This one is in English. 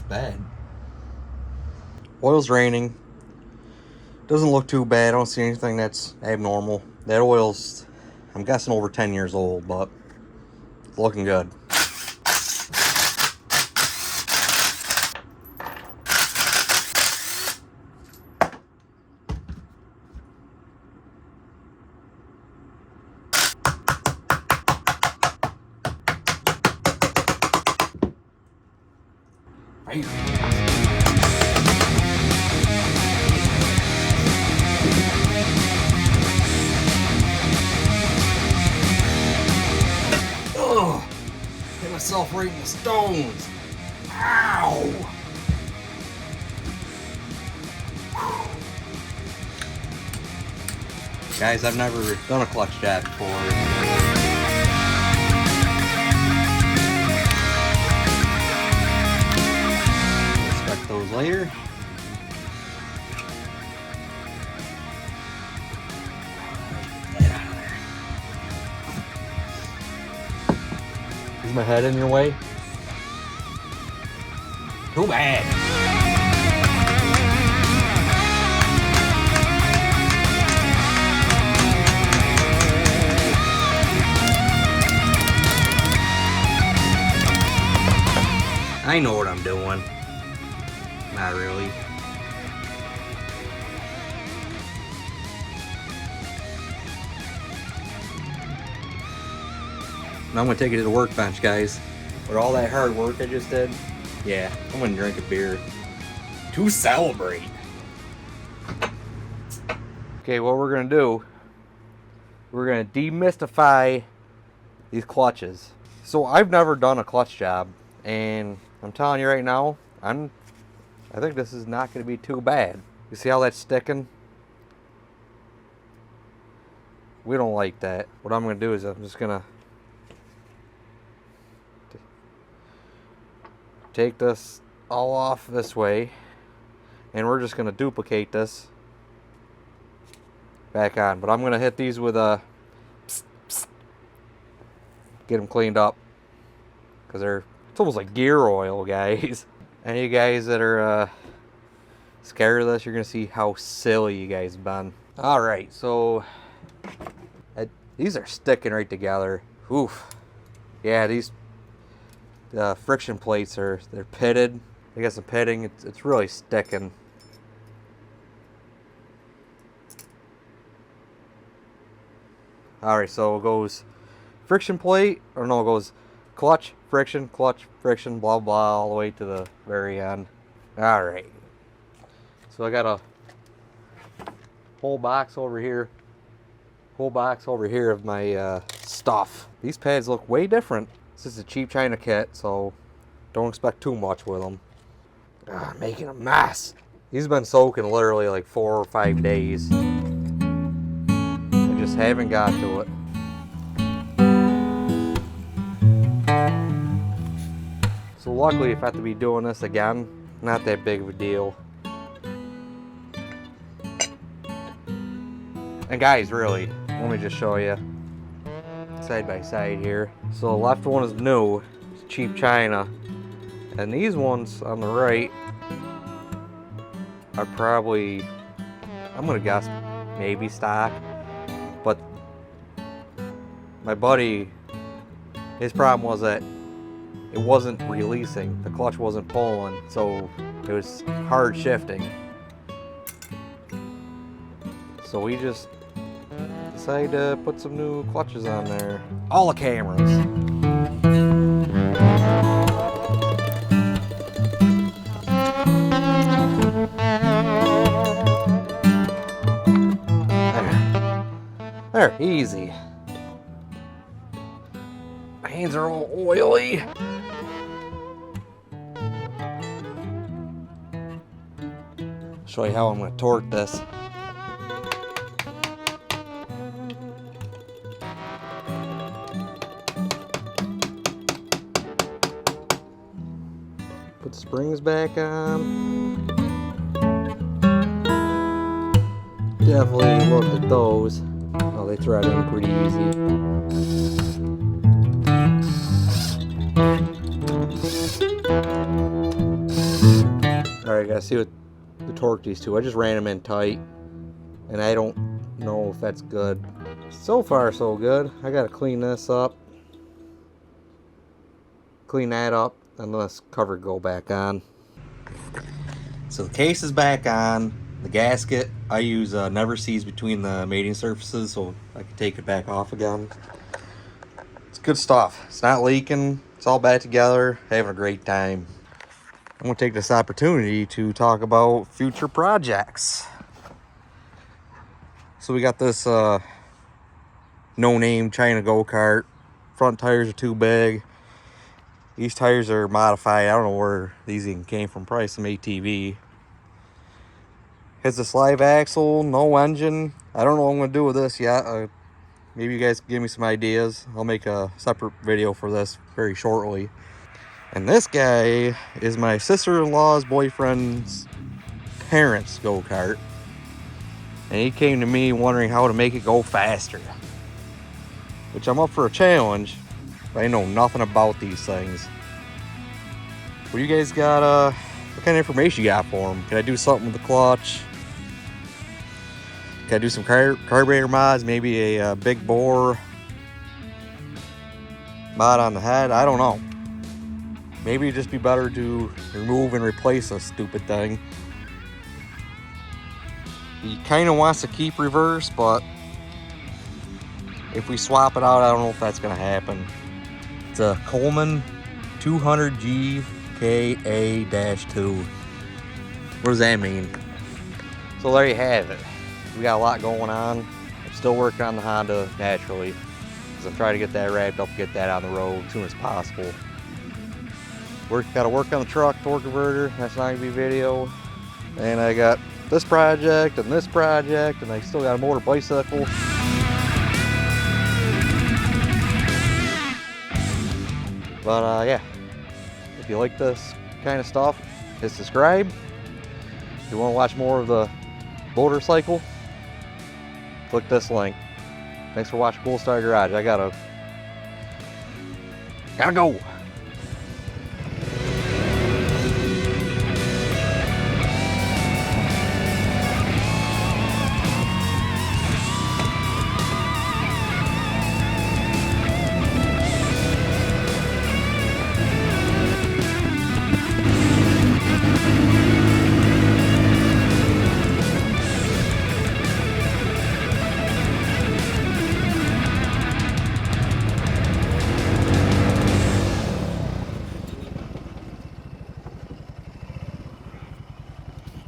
bad. Oil's draining. Doesn't look too bad. I don't see anything that's abnormal. That oil's, I'm guessing, over 10 years old, but it's looking good. Oh, hit myself right in the stones. Ow! Guys, I've never done a clutch job before. Inspect those later. Is my head in your way? Too bad. I know what I'm doing. Not really. Now I'm gonna take it to the workbench, guys. With all that hard work I just did, yeah, I'm gonna drink a beer to celebrate. Okay, what we're gonna do, we're gonna demystify these clutches. So I've never done a clutch job, and I'm telling you right now, I think this is not gonna be too bad. You see how that's sticking? We don't like that. What I'm gonna do is I'm just gonna take this all off this way, and we're just going to duplicate this back on. But I'm going to hit these with a get them cleaned up, because it's almost like gear oil, guys. Any of you guys that are scared of this, you're going to see how silly you guys have been. Alright, so these are sticking right together. Oof. Yeah, these friction plates they're pitted. I guess the pitting, it's really sticking. Alright, so it goes friction plate, or no, it goes clutch, friction, blah blah, all the way to the very end. Alright. So I got a whole box over here. Of my stuff. These pads look way different. This is a cheap China kit, so don't expect too much with them. Making a mess. These have been soaking literally like 4 or 5 days. I just haven't got to it. So luckily, if I have to be doing this again, not that big of a deal. And guys, really, let me just show you side by side here. So the left one is new, it's cheap China, and these ones on the right are probably, I'm gonna guess, maybe stock. But my buddy, his problem was that it wasn't releasing, the clutch wasn't pulling, so it was hard shifting. So we just decided to put some new clutches on there. All the cameras. There, easy. My hands are all oily. Show you how I'm going to torque this. Put the springs back on. Definitely look at those. Oh, they thread in pretty easy. Alright, gotta see what the torque these two. I just ran them in tight, and I don't know if that's good. So far so good. I gotta clean this up, clean that up, and let this cover go back on. So the case is back on. The gasket, I use never sees between the mating surfaces, so I can take it back off again. It's good stuff. It's not leaking. It's all back together. Having a great time. I'm going to take this opportunity to talk about future projects. So we got this no-name China go-kart. Front tires are too big. These tires are modified. I don't know where these even came from. Probably some ATV. Has this live axle, no engine. I don't know what I'm going to do with this yet. Maybe you guys can give me some ideas. I'll make a separate video for this very shortly. And this guy is my sister-in-law's boyfriend's parents' go-kart. And he came to me wondering how to make it go faster. Which I'm up for a challenge, but I know nothing about these things. What do you guys got, what kind of information you got for him? Can I do something with the clutch? Can I do some carburetor mods? Maybe a big bore mod on the head? I don't know. Maybe it'd just be better to remove and replace a stupid thing. He kind of wants to keep reverse, but if we swap it out, I don't know if that's going to happen. It's a Coleman 200G KA-2. What does that mean? So there you have it. We got a lot going on. I'm still working on the Honda naturally, because I'm trying to get that wrapped up, get that on the road as soon as possible. Got to work on the truck, torque converter. That's not gonna be video. And I got this project and this project, and I still got a motor bicycle. But yeah, if you like this kind of stuff, hit subscribe. If you want to watch more of the motorcycle, click this link. Thanks for watching ColdStart Garage. I gotta go.